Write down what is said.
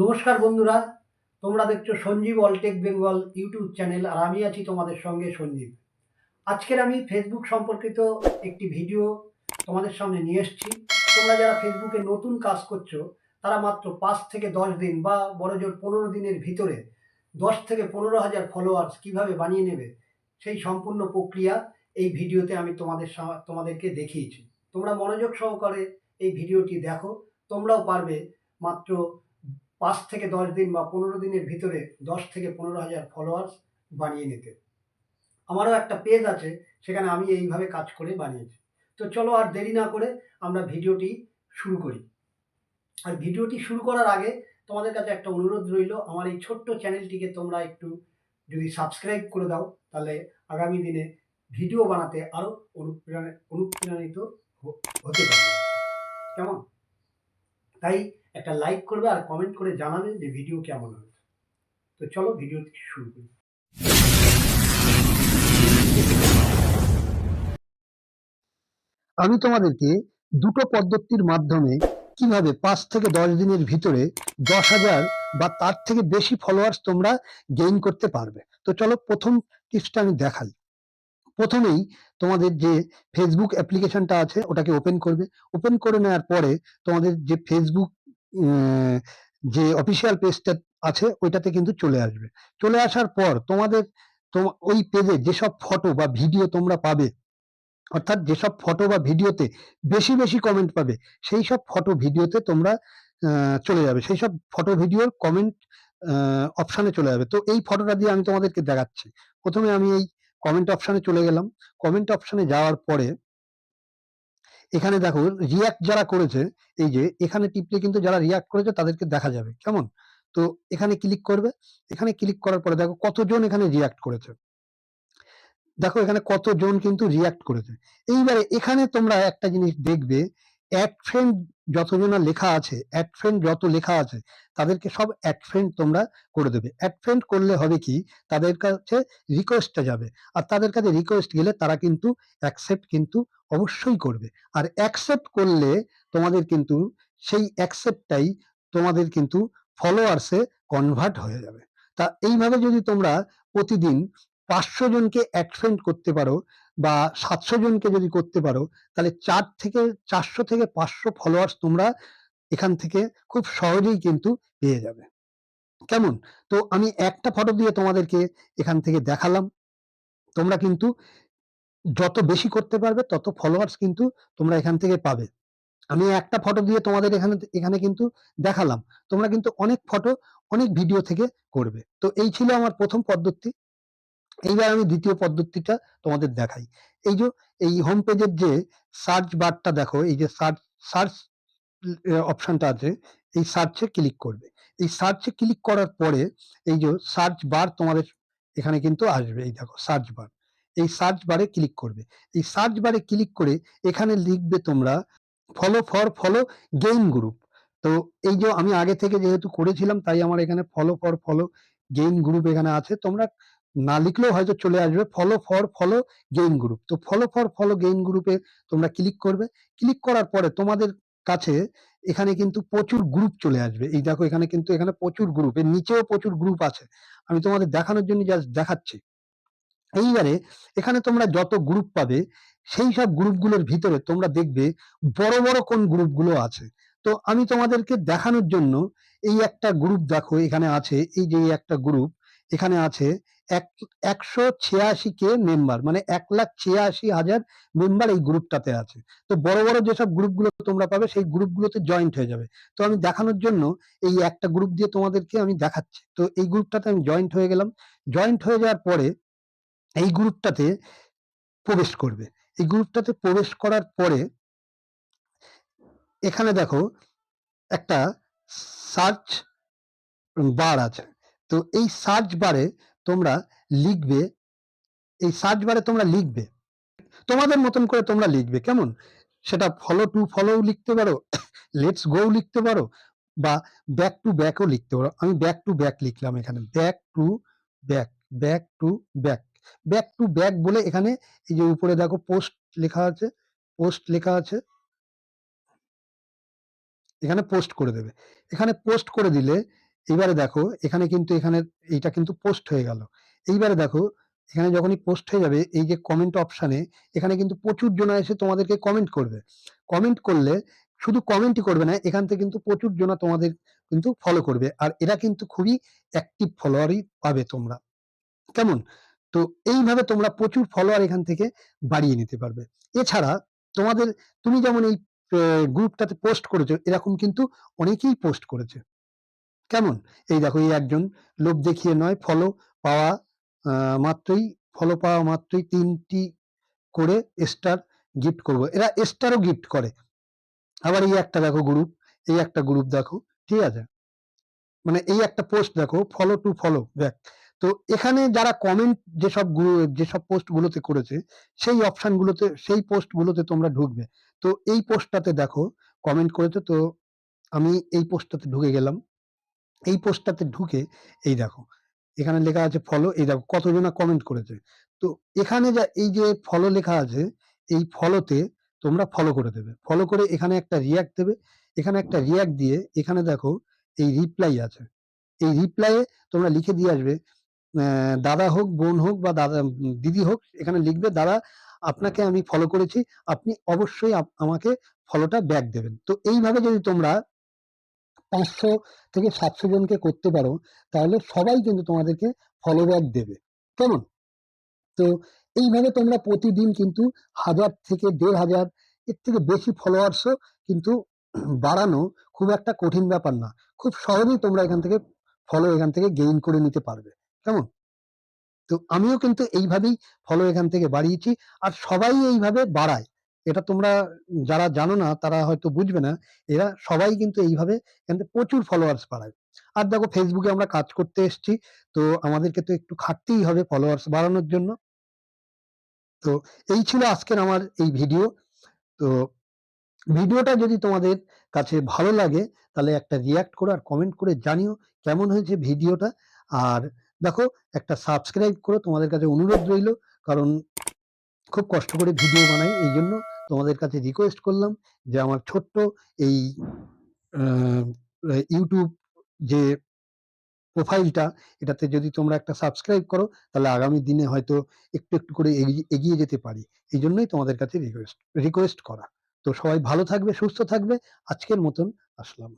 নমস্কার বন্ধুরা, তোমরা দেখছো Sanjib Alltech Bengal YouTube channel আর আমি আছি তোমাদের সঙ্গে সঞ্জীব। আজকের আমি ফেসবুক সম্পর্কিত একটি ভিডিও তোমাদের সামনে নিয়ে এসেছি। তোমরা যারা ফেসবুকে নতুন কাজ করছো তারা মাত্র ৫ থেকে ১০ দিন বা বড়জোর ১৫ দিনের ভিতরে ১০ থেকে ১৫,০০০ ফলোয়ার্স কীভাবে বানিয়ে নেবে সেই সম্পূর্ণ প্রক্রিয়া এই ভিডিওতে আমি তোমাদেরকে দেখিয়েছি। তোমরা মনোযোগ সহকারে এই ভিডিওটি দেখো, তোমরাও পারবে মাত্র ৫ থেকে ১০ দিন বা ১৫ দিনের ভিতরে ১০ থেকে ১৫,০০০ ফলোয়ার্স বানিয়ে নিতে। আমারও একটা পেজ আছে, সেখানে আমি এইভাবে কাজ করে বানিয়েছি। তো চলো আর দেরি না করে আমরা ভিডিওটি শুরু করি। আর ভিডিওটি শুরু করার আগে তোমাদের কাছে একটা অনুরোধ রইল, আমার এই ছোট্ট চ্যানেলটিকে তোমরা একটু যদি সাবস্ক্রাইব করে দাও, তাহলে আগামী দিনে ভিডিও বানাতে আরও অনুপ্রাণিত হতে পারবে। কেমন? তাই একটা লাইক করবে আর কমেন্ট করে জানাবে যে ভিডিও কেমন হয়েছে। তো চলো ভিডিওটি শুরু করি। আমি তোমাদেরকে দুটো পদ্ধতির মাধ্যমে কিভাবে ৫ থেকে ১০ দিনের ভিতরে ১০,০০০ বা তার থেকে বেশি ফলোয়ার্স তোমরা গেইন করতে পারবে। তো চলো প্রথম টিপসটা আমি দেখাই। প্রথমেই তোমাদের যে ফেসবুক অ্যাপ্লিকেশনটা আছে ওটাকে ওপেন করবে। ওপেন করে নেওয়ার পরে তোমাদের যে ফেসবুক যে অফিসিয়াল পেজটা আছে ওইটাতে কিন্তু চলে আসবে। চলে আসার পর তোমাদের ওই পেজে যেসব ফটো বা ভিডিও তোমরা পাবে, অর্থাৎ যেসব ফটো বা ভিডিওতে বেশি বেশি কমেন্ট পাবে, সেই সব ফটো ভিডিওতে তোমরা চলে যাবে, সেই সব ফটো ভিডিওর কমেন্ট অপশানে চলে যাবে। তো এই ফটোটা দিয়ে আমি তোমাদেরকে দেখাচ্ছি। প্রথমে আমি এই কমেন্ট অপশানে চলে গেলাম। কমেন্ট অপশানে যাওয়ার পরে এখানে দেখো রিয়াক্ট যারা করেছে, এই যে এখানে টিপলে কিন্তু যারা রিয়াক্ট করেছে তাদেরকে দেখা যাবে। কেমন? তো এখানে ক্লিক করবে। এখানে ক্লিক করার পরে দেখো কতজন এখানে রিয়াক্ট করেছে। দেখো এখানে কতজন কিন্তু রিয়াক্ট করেছে। এইবারে এখানে তোমরা একটা জিনিস দেখবে, অ্যাড ফ্রেন্ড যতজনা লেখা আছে, অ্যাড ফ্রেন্ড যত লেখা আছে তাদেরকে সব অ্যাড ফ্রেন্ড তোমরা করে দেবে। অ্যাড ফ্রেন্ড করলে হবে কি, তাদের কাছে রিকোয়েস্টটা যাবে, আর তাদের কাছে রিকোয়েস্ট গেলে তারা কিন্তু অ্যাকসেপ্ট কিন্তু অবশ্যই করবে। আর অ্যাকসেপ্ট করলে তোমাদের কিন্তু সেই অ্যাকসেপ্টটাই তোমাদের কিন্তু ফলোয়ার্সে কনভার্ট হয়ে যাবে। তা এইভাবে যদি তোমরা প্রতিদিন ৫০০ জনকে অ্যাড ফ্রেন্ড করতে পারো বা ৭০০ জনকে যদি করতে পারো, তাহলে ৪০০ থেকে ৫০০ ফলোয়ার্স তোমরা এখান থেকে খুব সহজেই কিন্তু পেয়ে যাবে। কেমন? তো আমি একটা ফটো দিয়ে তোমাদেরকে এখান থেকে দেখালাম। তোমরা কিন্তু যত বেশি করতে পারবে তত ফলোয়ার্স কিন্তু তোমরা এখান থেকে পাবে। আমি একটা ফটো দিয়ে তোমাদের এখানে কিন্তু দেখালাম। তোমরা কিন্তু অনেক ফটো, অনেক ভিডিও থেকে করবে। তো এই ছিল আমার প্রথম পদ্ধতি। এইবার আমি দ্বিতীয় পদ্ধতিটা তোমাদের দেখাই। এই যে এই হোম পেজের যে সার্চ বারটা দেখো, এই যে সার্চ অপশনটা আছে, এই সার্চে ক্লিক করবে। এই সার্চে ক্লিক করার পরে এই যে সার্চ বার তোমাদের এখানে কিন্তু আসবে। এই দেখো সার্চ বার, এই সার্চ বারে ক্লিক করবে। এই সার্চ বারে ক্লিক করে এখানে লিখবে তোমরা ফলো গেইন গ্রুপ। তো এই যে আমি আগে থেকে যেহেতু করেছিলাম তাই আমার এখানে ফলো গেইন গ্রুপ এখানে আছে। তোমরা না লিখলেও হয়তো চলে আসবে ফলো গেইন গ্রুপ। তো ফলো গেইন গ্রুপে তোমরা ক্লিক করবে। ক্লিক করার পরে তোমাদের কাছে এখানে কিন্তু প্রচুর গ্রুপ চলে আসবে। এই দেখো এখানে কিন্তু এখানে প্রচুর গ্রুপ, এর নিচেও প্রচুর গ্রুপ আছে। আমি তোমাদের দেখানোর জন্য জাস্ট দেখাচ্ছি। এইবারে এখানে তোমরা যত গ্রুপ পাবে সেই সব গ্রুপগুলোর ভিতরে তোমরা দেখবে বড় বড় কোন গ্রুপগুলো আছে। তো আমি তোমাদেরকে দেখানোর জন্য এই একটা গ্রুপ দেখো এখানে আছে, এই যে একটা গ্রুপ এখানে আছে ১৮৬ মেম্বার, মানে ১,৮৬,০০০ মেম্বার এই গ্রুপটাতে আছে। তো বড় বড় যেসব গ্রুপগুলো তোমরা পাবে সেই গ্রুপগুলোতে জয়েন্ট হয়ে যাবে। তো আমি দেখানোর জন্য এই একটা গ্রুপ দিয়ে তোমাদেরকে আমি দেখাচ্ছি। তো এই গ্রুপটাতে আমি জয়েন্ট হয়ে গেলাম। জয়েন্ট হয়ে যাওয়ার পরে এই গ্রুপটাতে প্রবেশ করবে। এই গ্রুপটাতে প্রবেশ করার পরে এখানে দেখো একটা সার্চ বার আছে। তো এই সার্চ বারে তোমরা লিখবে, এই সার্চ বারে তোমরা লিখবে তোমাদের মতন করে তোমরা লিখবে। কেমন? সেটা ফলো লিখতে পারো, লেটস গো লিখতে পারো, বা ব্যাক টু ব্যাকও লিখতে পারো। আমি ব্যাক টু ব্যাক লিখলাম এখানে। Back to back, back to back, back to back বলে এখানে এই যে উপরে দেখো পোস্ট লেখা আছে, পোস্ট লেখা আছে, এখানে পোস্ট করে দেবে। এখানে পোস্ট করে দিলে এইবারে দেখো এখানে কিন্তু এইটা কিন্তু পোস্ট হয়ে গেল। এইবারে দেখো এখানে যখনই পোস্ট হয়ে যাবে এই যে কমেন্ট অপশানে এখানে কিন্তু প্রচুর জনা এসে তোমাদেরকে কমেন্ট করবে। কমেন্ট করলে শুধু কমেন্টই করবে না, এখান থেকে কিন্তু প্রচুর জনা তোমাদের কিন্তু ফলো করবে। আর এরা কিন্তু খুবই অ্যাক্টিভ ফলোয়ারই পাবে তোমরা। কেমন? তো এইভাবে তোমরা প্রচুর ফলোয়ার এখান থেকে বাড়িয়ে নিতে পারবে। এছাড়া তুমি যেমন এই গ্রুপটাতে পোস্ট করেছো, এরকম কিন্তু অনেকেই পোস্ট করেছে। কেমন? এই দেখো এই একজন লোভ দেখিয়ে নয়, পাওয়া মাত্রই ফলো পাওয়া মাত্রই ৩ টি করে স্টার গিফট করব। এরা স্টারও গিফট করে। আবার এই একটা দেখো গ্রুপ, এই একটা গ্রুপ দেখো, ঠিক আছে? মানে এই একটা পোস্ট দেখো, ফলো টু ফলো ব্যাক। তো এখানে যারা কমেন্ট যেসব পোস্ট গুলোতে করেছে সেই অপশন গুলোতে, সেই পোস্ট গুলোতে তোমরা ঢুকবে। তো এই পোস্টটাতে দেখো কমেন্ট করেছে, তো আমি এই পোস্টটাতে ঢুকে গেলাম। এই পোস্টটাতে ঢুকে এই দেখো এখানে লেখা আছে ফলো, এই দেখো কতজনা কমেন্ট করেছে। তো এখানে এই যে ফলো লেখা আছে, এই ফলোতে তোমরা ফলো করে দেবে। ফলো করে এখানে একটা রিয়াক্ট দেবে। এখানে একটা রিয়াক্ট দিয়ে এখানে দেখো এই রিপ্লাই আছে। এই রিপ্লাইয়ে তোমরা লিখে দিয়ে আসবে, দাদা হোক, বোন হোক বা দিদি হোক, এখানে লিখবে দাদা আপনাকে আমি ফলো করেছি, আপনি অবশ্যই আমাকে ফলোটা ব্যাক দেবেন। তো এইভাবে যদি তোমরা ৫০০ থেকে ৭০০ জনকে করতে পারো, তাহলে সবাই কিন্তু তোমাদেরকে ফলো ব্যাক দেবে। কেমন? তো এইভাবে তোমরা প্রতিদিন কিন্তু ১০০০ থেকে ১৫০০ এর থেকে বেশি ফলোয়ার্সও কিন্তু বাড়ানো খুব একটা কঠিন ব্যাপার না। খুব সহজেই তোমরা এখান থেকে গেইন করে নিতে পারবে। কেমন? তো আমিও কিন্তু এইভাবেই ফলো এখান থেকে বাড়িয়েছি। আর সবাই এইভাবে বাড়ায়। এটা তোমরা যারা জানো না তারা হয়তো বুঝবে না। এরা সবাই কিন্তু এইভাবে এখান থেকে প্রচুর ফলোয়ার্স বাড়ায়। আর দেখো ফেসবুকে আমরা কাজ করতে এসেছি। তো আমাদেরকে তো একটু খাটতেই হবে ফলোয়ার্স বাড়ানোর জন্য। তো এই ছিল আজকের আমার এই ভিডিও। তো ভিডিওটা যদি তোমাদের কাছে ভালো লাগে তাহলে একটা রিঅ্যাক্ট করো আর কমেন্ট করে জানিও কেমন হয়েছে ভিডিওটা। আর দেখো একটা সাবস্ক্রাইব করো, তোমাদের কাছে অনুরোধ রইল। কারণ খুব কষ্ট করে ভিডিও বানাই, এইজন্য তোমাদের কাছে রিকোয়েস্ট করলাম যে আমার ছোট্ট এই আহ, ইউটিউব যে প্রোফাইলটা, এটাতে যদি তোমরা একটা সাবস্ক্রাইব করো তাহলে আগামী দিনে হয়তো একটু একটু করে এগিয়ে যেতে পারি। এই জন্যই তোমাদের কাছে রিকোয়েস্ট করা। তো সবাই ভালো থাকবে, সুস্থ থাকবে। আজকের মতন আসলাম।